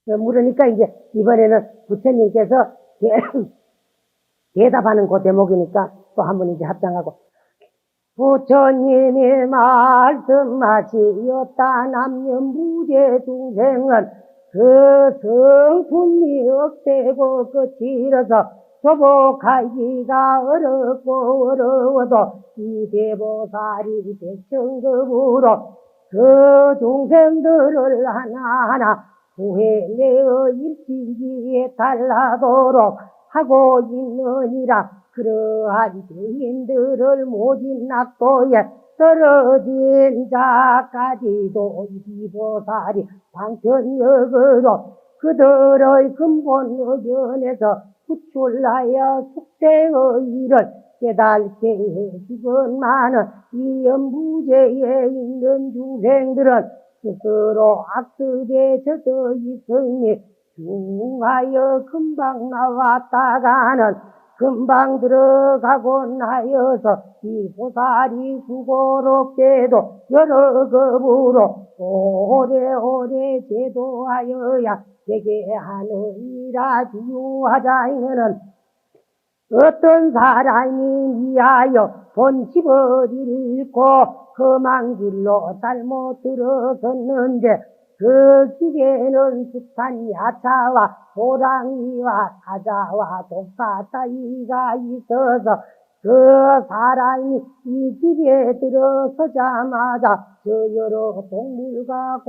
물으니까 이제 이번에는 부처님께서 대답하는 그 대목이니까 또 한 번 이제 합장하고. 부처님이 말씀하시었다. 남녀무제 중생은 그 성품이 억세고 끝이라서 조복하기가 어렵고 어려워도 이 대보살이 백천급으로 그 중생들을 하나하나 구해내어 일찍이에 달라도록 하고 있느니라. 그러한 죄인들을 모진 낙도에 떨어진 자까지도 이 보살이 방편력으로 그들의 근본 의견에서 구출하여 숙세의 일을 깨닫게 해주건만은 이 연부제에 있는 중생들은 스스로 악습에 젖어 있으니 중하여 금방 나왔다가는 금방 들어가곤 하여서 이 보살이 수고롭게도 여러 급으로 오래오래 제도하여야 되게 하느니라. 지유하자이면은 어떤 사람이 미하여 본 집을 잃고 험한 길로 잘못 들어섰는데 그 길에는 숱한 야차와 호랑이와 사자와 독사 따위가 있어서 그 사람이 이 길에 들어서자마자 저 여러 동물과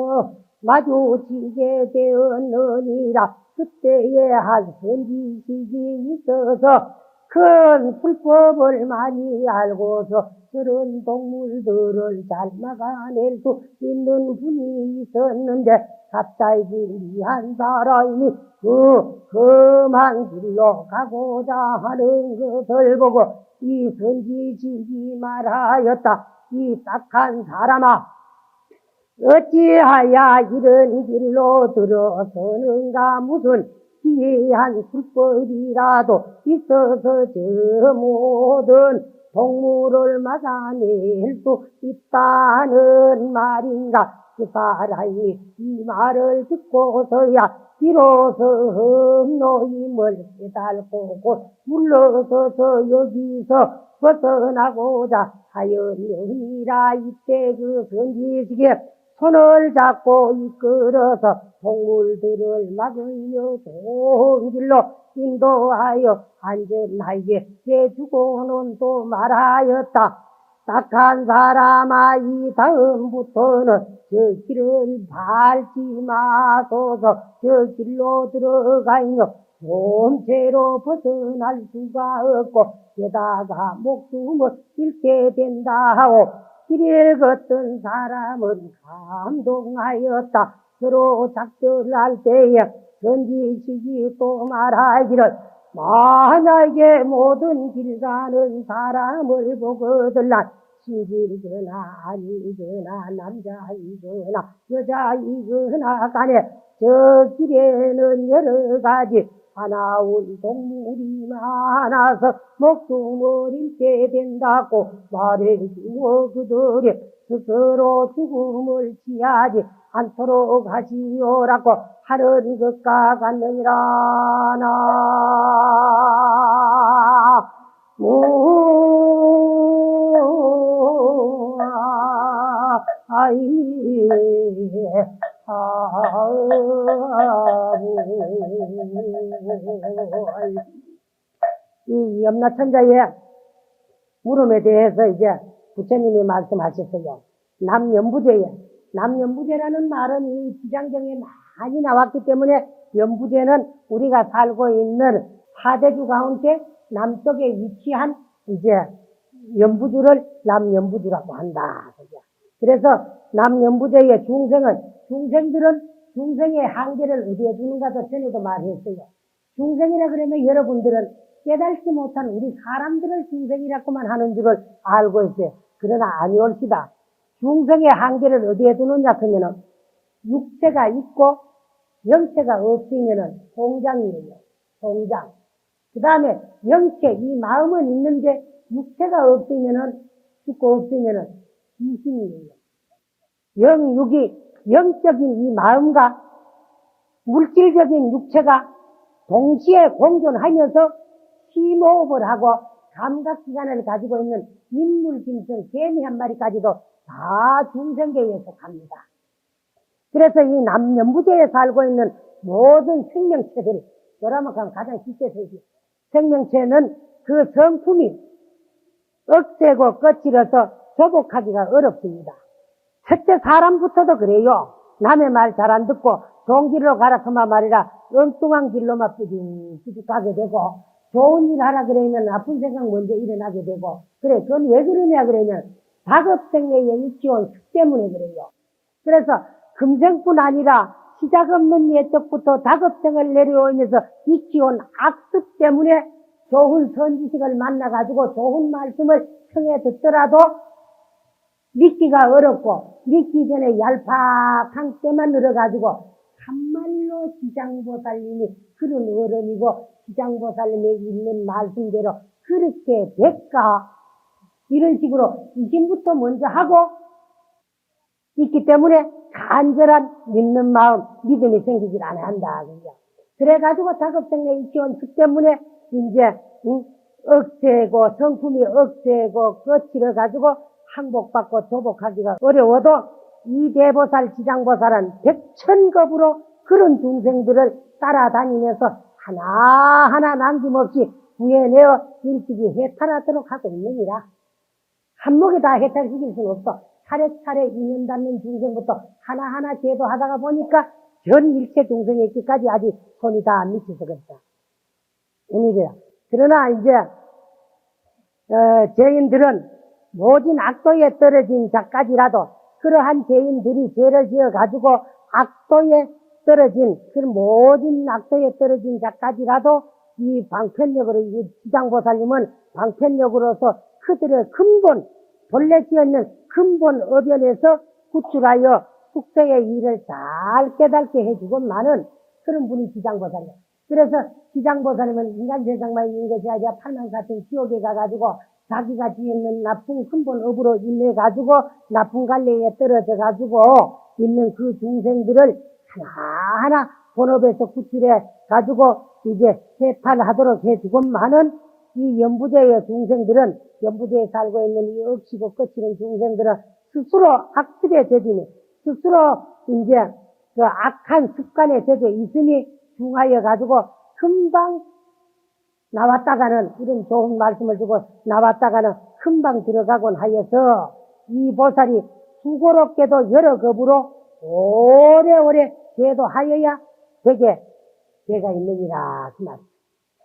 마주치게 되었느니라. 그때에 한 선지식이 있어서 큰 불법을 많이 알고서 그런 동물들을 잘 막아낼 수 있는 분이 있었는데 갑자기 한 사람이 그 험한 길로 가고자 하는 것을 보고 이 선지식이 말하였다. 이 딱한 사람아, 어찌하여 이런 길로 들어서는가. 무슨 기이한 불법이라도 있어서 저 모든 동물을 막아낼 수 있다는 말인가. 그 사람이 이 말을 듣고서야 비로소 험노임을 깨달고 곧 물러서서 여기서 벗어나고자 하였느니라. 이때 그 선지식에 손을 잡고 이끌어서 동물들을 막으려 좋은 길로 인도하여 안전하게 해주고는 또 말하였다. 딱한 사람아, 이 다음부터는 저 길을 밟지 마소서. 저 길로 들어가며 몸체로 벗어날 수가 없고 게다가 목숨을 잃게 된다 하고 길을 걷던 사람은 감동하였다. 서로 작별할 때에 선지식이 또 말하기를 만약에 모든 길 가는 사람을 보거들란 신길이거나 아니거나 남자이거나 여자이거나 간에 저 길에는 여러 가지 사나운 동물이 많아서 목숨을 잃게 된다고 말해주어 그들이 스스로 죽음을 취하지 않도록 하시오라고 하는 것과 같느니라. 이 염라천자의 물음에 대해서 이제 부처님이 말씀하셨어요. 남연부제라는 말은 이 지장경에 많이 나왔기 때문에 연부제는 우리가 살고 있는 사대주 가운데 남쪽에 위치한 이제 연부주를 남연부주라고 한다. 그래서 남연부제의 중생들은 중생의 한계를 어디에 두는가도 전에도 말했어요. 중생이라 그러면 여러분들은 깨달지 못한 우리 사람들을 중생이라고만 하는 줄을 알고 있어요. 그러나 아니올시다. 중생의 한계를 어디에 두느냐 그러면은 육체가 있고 영체가 없으면은 통장이에요. 통장. 그 다음에 영체, 이 마음은 있는데 육체가 없으면은 죽고 없으면은 이심이에요. 영육이 영적인 이 마음과 물질적인 육체가 동시에 공존하면서 심호흡을 하고 감각기관을 가지고 있는 인물짐승 개미 한 마리까지도 다 중생계에 속합니다. 그래서 이 남연부제에 살고 있는 모든 생명체들, 여러분 가장 쉽게 세지. 생명체는 그 성품이 억세고 거칠어서 조복하기가 어렵습니다. 첫째 사람부터도 그래요. 남의 말 잘 안 듣고 좋은 길로 가라 그만 말이라 엉뚱한 길로만 뿌직 가게 되고, 좋은 일 하라 그러면 나쁜 생각 먼저 일어나게 되고, 그래 그건 왜 그러냐 그러면 다급생애에 일지온 습 때문에 그래요. 그래서 금생뿐 아니라 시작 없는 옛적부터 다급생을 내려오면서 익히온 악습 때문에 좋은 선지식을 만나가지고 좋은 말씀을 청해 듣더라도 믿기가 어렵고, 믿기 전에 얄팍한 때만 늘어가지고 참말로 지장보살님이 그런 어른이고 지장보살님이 있는 말씀대로 그렇게 될까, 이런 식으로 이심부터 먼저 하고 있기 때문에 간절한 믿는 마음, 믿음이 생기질 않아 한다. 그래가지고 다급생에 익혀온 그 때문에 이제 억세고 성품이 억세고 거칠어가지고 항복받고 조복하기가 어려워도 이 대보살 지장보살은 백천겁으로 그런 중생들을 따라다니면서 하나하나 남김없이 구해내어 일찍이 해탈하도록 하고 있느니라. 한목에 다 해탈시킬 수는 없어. 차례차례 인연 닿는 중생부터 하나하나 제도하다가 보니까 전 일체 중생에 있기까지 아직 손이 다 안 미쳐서 그렇다. 은일이야. 그러나 이제 죄인들은 모진 악도에 떨어진 자까지라도 그러한 죄인들이 죄를 지어가지고 악도에 떨어진, 그런 모진 악도에 떨어진 자까지라도 이 방편력으로, 이 지장보살님은 방편력으로서 그들의 근본, 본래 지었는 근본 어변에서 구출하여 숙세의 일을 잘 깨닫게 해주고만은 그런 분이 지장보살이에요. 그래서 지장보살님은 인간 세상만 있는 것이 아니라 팔만사천 지옥에 가가지고 자기가 지었는 나쁜 근본 업으로 인해가지고 나쁜 갈래에 떨어져가지고 있는 그 중생들을 하나하나 본업에서 구출해가지고 이제 해탈하도록 해주고만은 이 연부제의 중생들은, 연부제에 살고 있는 이 억시고 거치는 중생들은 스스로 악습에 젖으니, 스스로 이제 그 악한 습관에 젖어 있으니 중하여 가지고 금방 나왔다가는, 이런 좋은 말씀을 주고 나왔다가는 금방 들어가곤 하여서 이 보살이 수고롭게도 여러 겁으로 오래오래 제도하여야 되게 죄가 있느니라 그 말.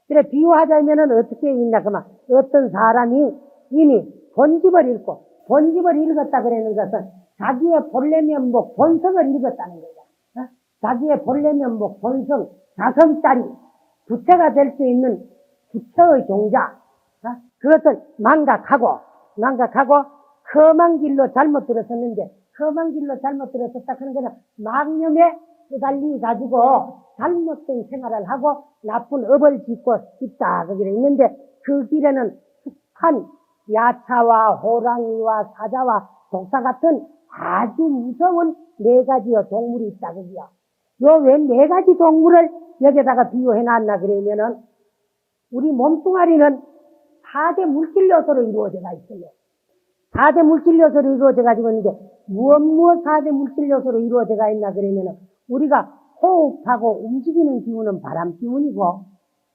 그래 비유하자면은 어떻게 있냐 그만, 어떤 사람이 이미 본집을 읽고, 본집을 읽었다 그러는 것은 자기의 본래 면목 본성을 읽었다는 거야. 어? 자기의 본래 면목 본성, 자성짜리 부처가 될 수 있는 부처의 종자, 그것을 망각하고 험한 길로 잘못 들어섰는데, 험한 길로 잘못 들어섰다 하는 것은 망념에 끄달리 가지고 잘못된 생활을 하고 나쁜 업을 짓고 있다 거기에 있는데, 그 길에는 습한 야차와 호랑이와 사자와 독사 같은 아주 무서운 네 가지의 동물이 있다 거기요. 요 왜 네 가지 동물을 여기다가 비유해 놨나 그러면은, 우리 몸뚱아리는 4대 물질 요소로 이루어져가 있어요. 4대 물질 요소로 이루어져 가지고 있는데, 무엇 4대 물질 요소로 이루어져가 있나 그러면은, 우리가 호흡하고 움직이는 기운은 바람 기운이고,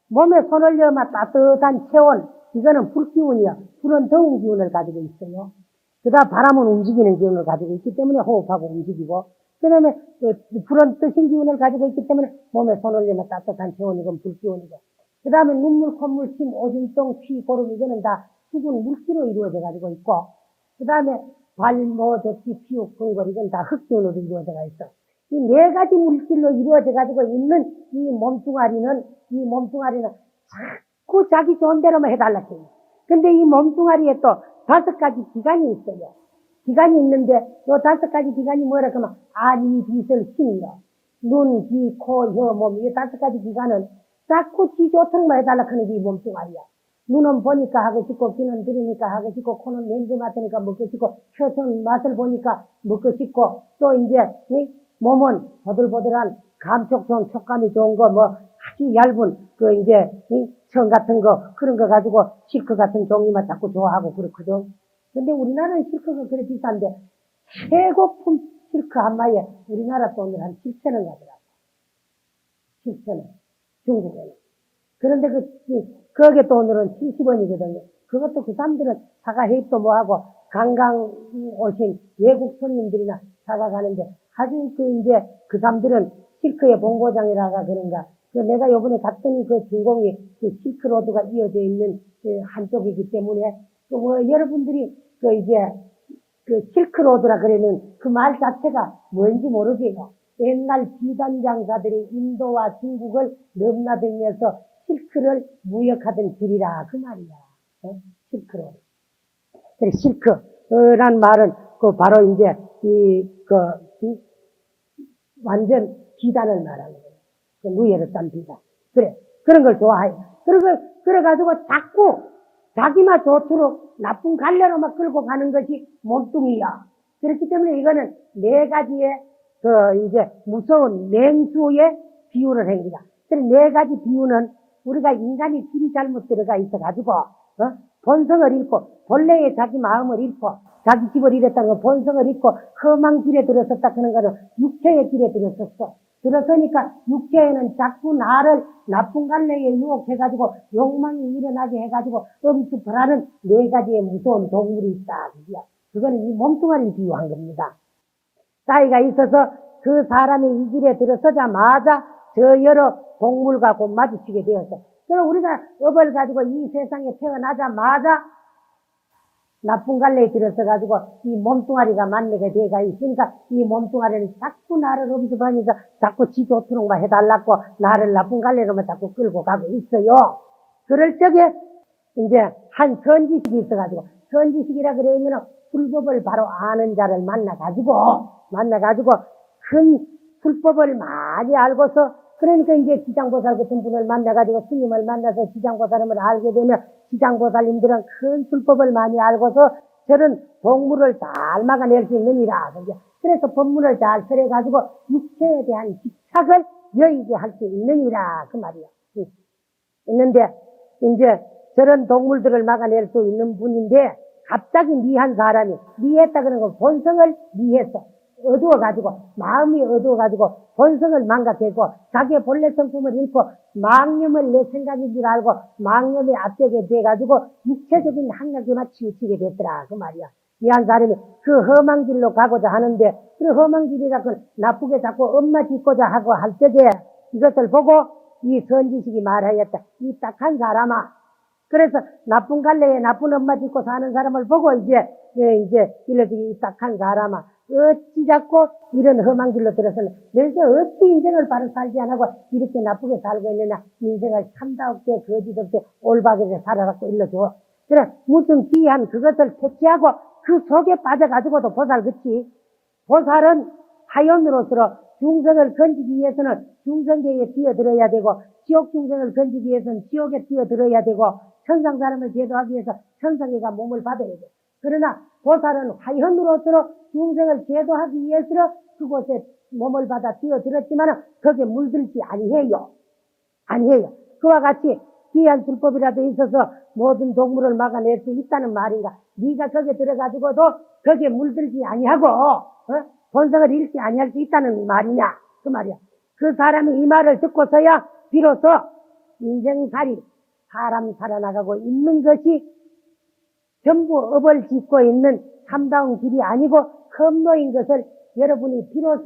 몸에 손을 넣으면 따뜻한 체온, 이거는 불 기운이야. 불은 더운 기운을 가지고 있어요. 그다음 바람은 움직이는 기운을 가지고 있기 때문에 호흡하고 움직이고, 그 다음에 불은 뜨신 기운을 가지고 있기 때문에 몸에 손을 넣으면 따뜻한 체온이건 불 기운이고, 그 다음에 눈물, 콧물, 침, 오줌똥, 피, 고름, 이거는 다 죽은 물기로 이루어져 가지고 있고, 그 다음에 발, 모, 젖기, 피육, 근골, 이건 다 흙기운으로 이루어져가 있어. 이 네 가지 물질로 이루어져 가지고 있는 이 몸뚱아리는 자꾸 자기 좋은 대로만 해달라 해요. 근데 이 몸뚱아리에 또 5가지 기관이 있어요. 기관이 있는데, 요 5가지 기관이 뭐라 그러면, 안, 이, 비설, 힘이요. 눈, 귀, 코, 혀, 몸, 이 5가지 기관은 자꾸 지 좋다고만 해달라 하는 게 이 몸뚱아리야. 눈은 보니까 하고 싶고, 귀는 들으니까 하고 싶고, 코는 냄새 맡으니까 먹고 싶고, 혀는 맛을 보니까 먹고 싶고, 또 이제 몸은 보들보들한 감촉 좋은 촉감이 좋은 거, 뭐, 아주 얇은, 청 같은 거, 그런 거 가지고 실크 같은 종류만 자꾸 좋아하고 그렇거든. 근데 우리나라는 실크가 그래 비싼데, 최고품 실크 한 마리에 우리나라 돈으로 한 7천 원 가더라고. 7천 원. 중국에는. 그런데 거기에 돈으로는 70원이거든요. 그것도 그 사람들은 사가 해입도 뭐하고, 관광 오신 외국 손님들이나 사가 가는데, 아주 그 사람들은 실크의 본고장이라가 그런가. 내가 요번에 갔더니 그 주공이 실크로드가 이어져 있는 한쪽이기 때문에, 여러분들이 실크로드라 그러는 그 말 자체가 뭔지 모르지요. 옛날 비단장사들이 인도와 중국을 넘나들면서 실크를 무역하던 길이라 그 말이야. 실크로드. 그래, 실크란 말은 바로 이제 완전 비단을 말하는 거예요. 누에를 싼 비단. 그래, 그런 걸 좋아해요. 그래가지고 자꾸 자기만 좋도록 나쁜 갈래로만 끌고 가는 것이 몸뚱이야. 그렇기 때문에 이거는 네 가지의 무서운 맹수의 비유를 합니다. 그래, 네 가지 비유는 우리가 인간이 길이 잘못 들어가 있어가지고, 본성을 잃고, 본래의 자기 마음을 잃고, 자기 집을 잃었다는 건 본성을 잃고, 험한 길에 들어섰다 그런 거는 육체의 길에 들어섰어. 들어서니까 육체에는 자꾸 나를 나쁜 갈래에 유혹해가지고, 욕망이 일어나게 해가지고, 엄습하라는 네 가지의 무서운 동물이 있다. 그거는 이 몸뚱아리를 비유한 겁니다. 따위가 있어서 그 사람이 이 길에 들어서자마자 저 여러 동물과 곧 마주치게 되었어. 그럼 우리가 업을 가지고 이 세상에 태어나자마자 나쁜 갈래에 들어서가지고 이 몸뚱아리가 만나게 돼가 있으니까 이 몸뚱아리는 자꾸 나를 엄습하니까 자꾸 지 좋도록만 해달라고 나를 나쁜 갈래로만 자꾸 끌고 가고 있어요. 그럴 적에 이제 한 선지식이 있어가지고 선지식이라 그러면은 불법을 바로 아는 자를 만나가지고 큰 불법을 많이 알고서 그러니까 이제 지장보살 같은 분을 만나가지고 스님을 만나서 지장보살임을 알게 되면 지장보살님들은 큰 불법을 많이 알고서 저런 동물을 잘 막아낼 수 있느니라. 그래서 법문을 잘 설해가지고 육체에 대한 집착을 여의게 할 수 있느니라. 그 말이야. 있는데 이제 저런 동물들을 막아낼 수 있는 분인데 갑자기 미한 사람이 미했다 그런 건 본성을 미했어. 어두워가지고 마음이 어두워가지고 본성을 망각했고 자기의 본래 성품을 잃고 망념을 내 생각인 줄 알고 망념에 앞서게 돼가지고 육체적인 학력에만 치우치게 됐더라 그 말이야. 미한 사람이 그 험한 길로 가고자 하는데 그 험한 길이라 그 나쁘게 자꾸 엄마 짓고자 하고 할 적에 이것을 보고 이 선지식이 말하였다. 이 딱한 사람아. 그래서 나쁜 갈래에 나쁜 엄마 짓고 사는 사람을 보고 이제 이 딱한 사람아. 어찌 자꾸 이런 험한 길로 들어서는 너희들 어찌 인생을 바로 살지 안 하고 이렇게 나쁘게 살고 있느냐. 인생을 참다없게 거짓없게 올바르게 살아갖고 일러줘. 그래 무슨 귀한 그것을 택취하고 그 속에 빠져가지고도 보살 그치. 보살은 하연으로서 중생을 건지기 위해서는 중생계에 뛰어들어야 되고 지옥 중생을 건지기 위해서는 지옥에 뛰어들어야 되고 천상 사람을 제도하기 위해서 천상계가 몸을 받아야 돼. 그러나 보살은 화현으로서 중생을 제도하기 위해서 그곳에 몸을 받아 뛰어들었지만 거기에 물들지 아니해요. 그와 같이 귀한 불법이라도 있어서 모든 동물을 막아낼 수 있다는 말인가. 네가 거기에 들어가지고도 거기에 물들지 아니하고 본성을 잃지 아니할 수 있다는 말이냐. 그 말이야. 그 사람이 이 말을 듣고서야 비로소 인생살이 사람 살아나가고 있는 것이 전부 업을 짓고 있는 참다운 길이 아니고 험로인 것을 여러분이 비로소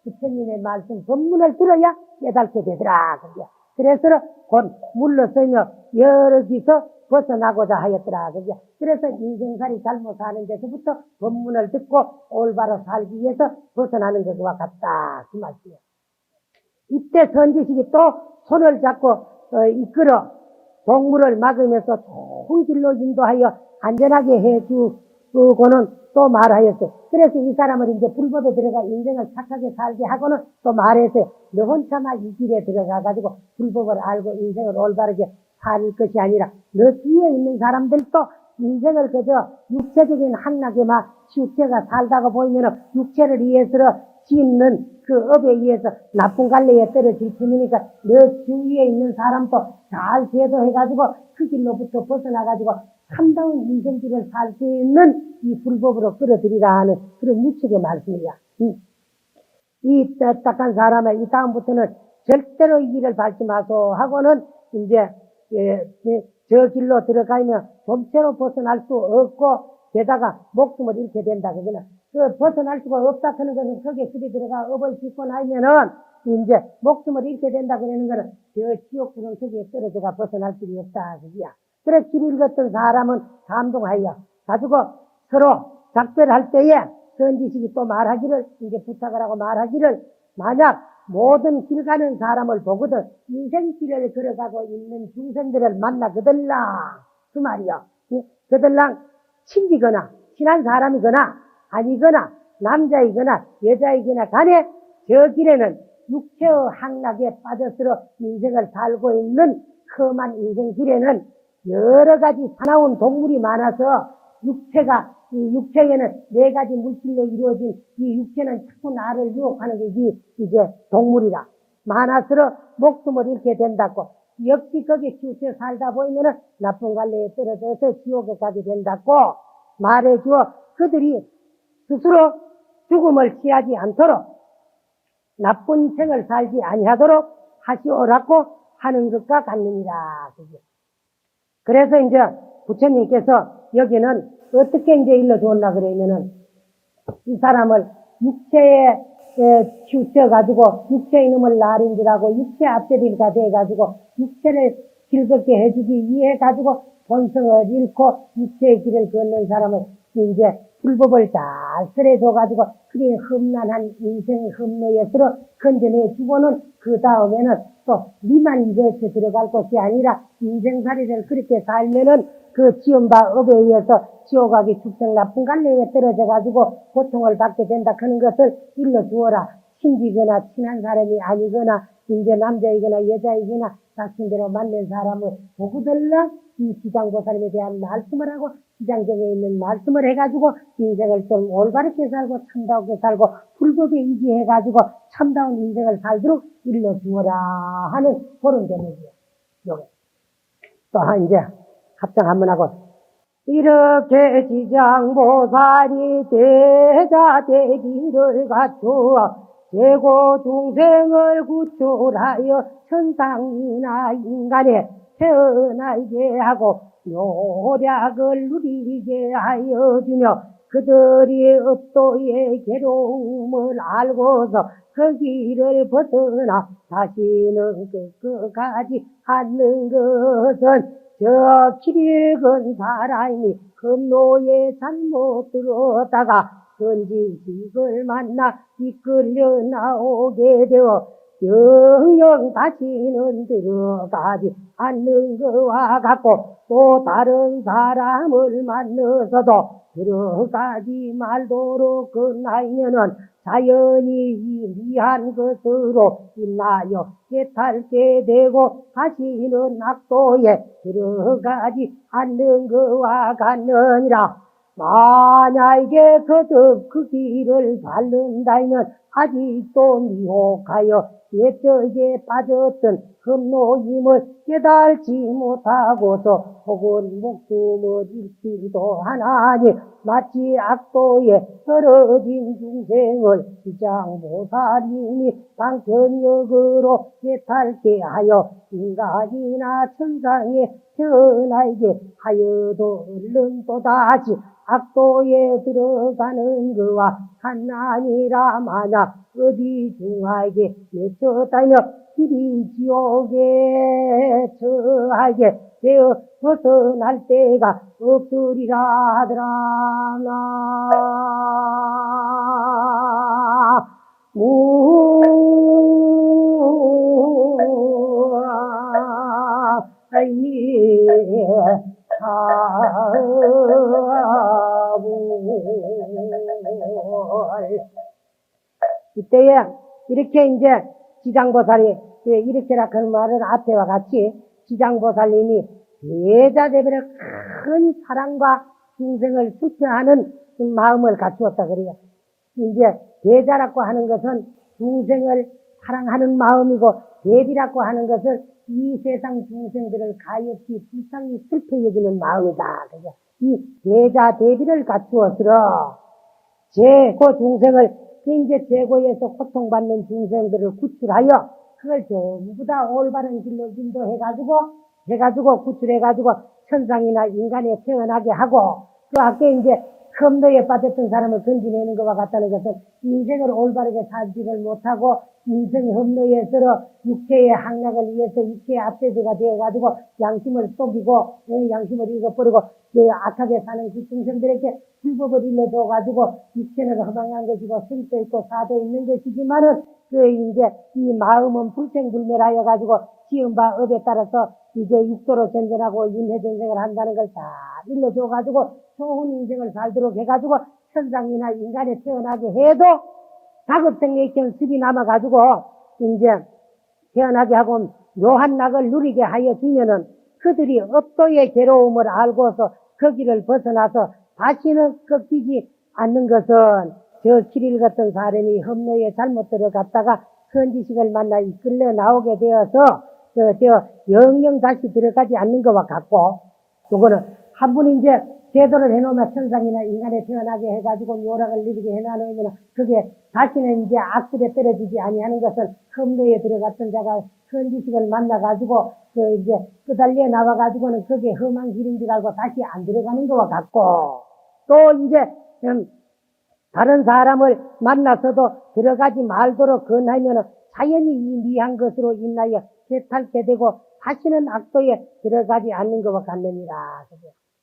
부처님의 말씀 법문을 들어야 깨닫게 되더라. 그래서 곧 물러서며 여기서 벗어나고자 하였더라. 그래서 인생살이 잘못 사는 데서부터 법문을 듣고 올바로 살기 위해서 벗어나는 것과 같다. 그 말씀이에요. 이때 선지식이 또 손을 잡고 이끌어 동물을 막으면서 좋은 길로 인도하여 안전하게 해주고는 또 말하였어요. 그래서 이 사람을 이제 불법에 들어가 인생을 착하게 살게 하고는 또 말했어요. 너 혼자만 이 길에 들어가가지고 불법을 알고 인생을 올바르게 살 것이 아니라 너 뒤에 있는 사람들도 인생을 그저 육체적인 한락에만 육체가 살다가 보이면 육체를 위해서 짓는 그 업에 의해서 나쁜 갈래에 떨어질 테니까 너 주위에 있는 사람도 잘 제도해가지고 그 길로부터 벗어나가지고 참다운 인생길을 살 수 있는 이 불법으로 끌어들이라 하는 그런 유축의 말씀이야. 이 딱딱한 사람을 이 다음부터는 절대로 이 길을 밟지 마소 하고는 이제 저 길로 들어가면 좀채로 벗어날 수 없고 게다가 목숨을 잃게 된다. 그러면 그 벗어날 수가 없다 하는 것은 거기에 그리 들어가 업을 짓고 나면은 이제 목숨을 잃게 된다 그러는 거는 저 지옥 구름 속에 떨어져가 벗어날 길이 없다 그지야. 그래 길 잃었던 사람은 감동하여 가지고 서로 작별할 때에 선지식이 또 말하기를 이제 부탁을 하고 말하기를 만약 모든 길 가는 사람을 보거든 인생길을 걸어가고 있는 중생들을 만나 그들랑 그 말이요. 그들랑 친지거나 친한 사람이거나 아니거나 남자이거나 여자이거나 간에 저 길에는 육체의 향락에 빠져서 인생을 살고 있는 험한 인생길에는 여러 가지 사나운 동물이 많아서 이 육체에는 네 가지 물질로 이루어진 이 육체는 자꾸 나를 유혹하는 게 이제 동물이라. 많아서 목숨을 잃게 된다고. 역시 거기에 치우쳐 살다 보이면은 나쁜 갈래에 떨어져서 지옥에 가게 된다고 말해주어 그들이 스스로 죽음을 취하지 않도록 나쁜 생을 살지 아니하도록 하시오라고 하는 것과 같느니라. 그래서 이제 부처님께서 여기는 어떻게 이제 일러주었나 그러면은 이 사람을 육체에 치우쳐가지고 육체의 놈을 나린 줄 알고 육체 앞제비가 돼가지고 육체를 즐겁게 해주기 위해 가지고 본성을 잃고 육체의 길을 걷는 사람을 이제 불법을 잘 설해줘가지고 그게 험난한 인생 험로에서 건져내 주고는 그 다음에는 또 니만 이것에 들어갈 것이 아니라 인생살이를 그렇게 살면은 그 지은바 업에 의해서 지옥하기 축생 나쁜 갈래에 떨어져가지고 고통을 받게 된다 하는 것을 일러주어라. 친지거나 친한 사람이 아니거나 이제 남자이거나 여자이거나 자신대로 맞는 사람을 보고들라 이 지장보살에 대한 말씀을 하고 지장경에 있는 말씀을 해가지고 인생을 좀 올바르게 살고 참다우게 살고 불법에 의지해가지고 참다운 인생을 살도록 일러주어라 하는 그런 제목이에요. 요게. 또 이제 합장 한번 하고 이렇게 지장보살이 대자대비를 갖추어 제고 중생을 구출하여 천상이나 인간에 태어나게 하고 요략을 누리게 하여 주며 그들이 업도의 괴로움을 알고서 그 길을 벗어나 다시는 끝까지 않는 것은 저 길을 사람이 험로에 잘못 들었다가 선지식을 만나 이끌려 나오게 되어 영영 다시는 들어가지 않는 것과 같고 또 다른 사람을 만나서도 들어가지 말도록 끝나면은 자연히 미한 것으로 인하여 깨닫게 되고 다시는 악도에 들어가지 않는 것과 같느니라. 만약에 거듭 그 길을 밟는다면 아직도 미혹하여 옛적에 빠졌던 험노임을 깨달지 못하고서 혹은 목숨을 잃기도 하나니 마치 악도에 떨어진 중생을 지장보살님이 방편역으로 깨닫게 하여 인간이나 천상에 태어나게 하여도 얼른 또다시 악도에 들어가는 그와 하나니라. 만약 어디 중하게 맺혔다며 길이 지옥에 처하게 되어 벗어날 때가 없으리라 하더라. 이때에 이렇게 이제 지장보살이 이렇게라 그 말은 앞에와 같이 지장보살님이 대자대별의 큰 사랑과 중생을 수표하는 마음을 갖추었다 그래요. 이제 대자라고 하는 것은 중생을 사랑하는 마음이고 대비라고 하는 것을 이 세상 중생들을 가엾이 불쌍히 슬퍼 여기는 마음이다. 이 대자 대비를 갖추었으러 그 중생을 이제 제고에서 고통받는 중생들을 구출하여 그걸 전부 다 올바른 길로 인도해가지고 구출해가지고 천상이나 인간에 태어나게 하고 그 아까 이제 험로에 빠졌던 사람을 건지내는 것과 같다는 것은 인생을 올바르게 살지를 못하고 인생 험로에 들어 육체의 향락을 위해서 육체의 앞세대가 되어가지고 양심을 속이고 양심을 잃어버리고 악하게 사는 그 중생들에게 불법을 일러줘가지고 육체는 허망한 것이고 성도 있고 사도 있는 것이지만은 이제 이 마음은 불생불멸하여 가지고 지은 바 업에 따라서 이제 육도로 전전하고 윤회 전생을 한다는 걸 다 일러줘가지고 좋은 인생을 살도록 해가지고 천상이나 인간에 태어나게 해도 다급생의 습이 남아가지고 이제 태어나게 하고 묘한 낙을 누리게 하여 주면은 그들이 업도의 괴로움을 알고서 거기를 벗어나서 다시는 꺾이지 않는 것은 저 길일 같은 사람이 험로에 잘못 들어갔다가 선지식을 만나 이끌려 나오게 되어서 영영 다시 들어가지 않는 것과 같고 요거는 한 번 이제 제도를 해놓으면 천상이나 인간에 태어나게 해가지고 묘락을 누리게 해놔놓으면 그게 다시는 이제 악들에 떨어지지 아니하는 것은 험로에 들어갔던 자가 선지식을 만나가지고 이제 끄달려 나와가지고는 그게 험한 길인 줄 알고 다시 안 들어가는 것과 같고 또 이제 다른 사람을 만나서도 들어가지 말도록 권하면 자연히 이 미한 것으로 인하여 개탈게 되고 다시는 악도에 들어가지 않는 것과 같습니다.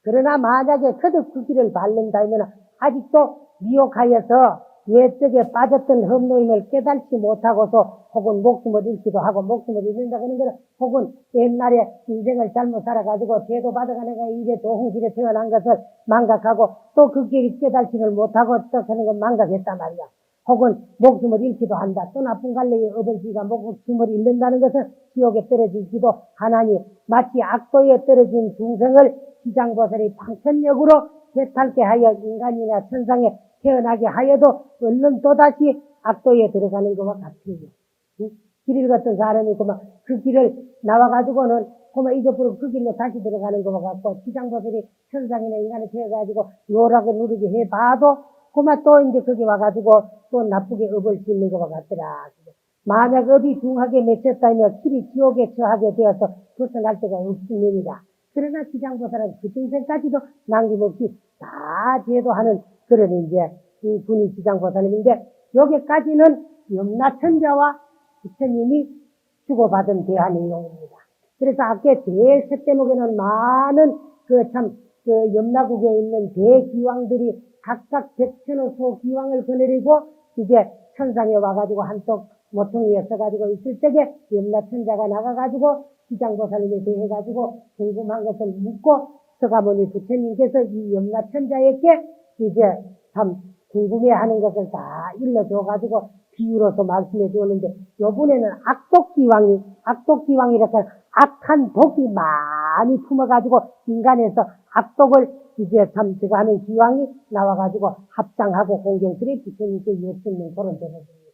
그러나 만약에 거듭 그 길을 밟는다면 아직도 미혹하여서 옛적에 빠졌던 험로임을 깨달지 못하고서 혹은 목숨을 잃기도 하고 목숨을 잃는다고 하는 것은 혹은 옛날에 인생을 잘못 살아가지고 죄도 받아가는 거 이제 좋은 길에 태어난 것을 망각하고 또 그 길을 깨달지를 못하고 또 하는 건 망각했단 말이야. 혹은 목숨을 잃기도 한다. 또 나쁜 갈래의 업을 지가 목숨을 잃는다는 것은 지옥에 떨어지기도 하나니 마치 악도에 떨어진 중생을 지장보살이 방천력으로 개탈게 하여 인간이나 천상에 태어나게 하여도 얼른 또다시 악도에 들어가는 것과 같아요. 길을 걷던 사람이 그 길을 나와가지고는 잊어버리고 그 길로 다시 들어가는 것과 같고 지장보살이 천상이나 인간에 태어가지고 요락을 누리게 해봐도 또 이제 거기 와가지고 또 나쁘게 업을 짓는 것과 같더라. 만약 업이 중하게 맺혔다면 길이 지옥에 처하게 되어서 벗어날 데가 없습니다. 그러나 지장보살은 그 중생까지도 남김없이 다 제도하는 그런 이제 이 분이 지장보살인데 여기까지는 염라천자와 부처님이 주고받은 대화 내용입니다. 그래서 아까 제일 첫 대목에는 많은 염라국에 있는 대기왕들이 각각 백천의 소기왕을 거느리고 이제 천상에 와가지고 한쪽 모퉁이에 서가지고 있을 때에 염라천자가 나가가지고 지장보살님에 대해가지고 궁금한 것을 묻고 서가모니 부처님께서 이 염라천자에게 이제 참 궁금해하는 것을 다 일러줘가지고 비유로서 말씀해 주었는데 요번에는 악독기왕이라고 악한 독이 많이 품어가지고 인간에서 악독을 이제 하는 기왕이 나와가지고 합장하고 공경스레 부처님께 여쭙는 그런 대목입니다.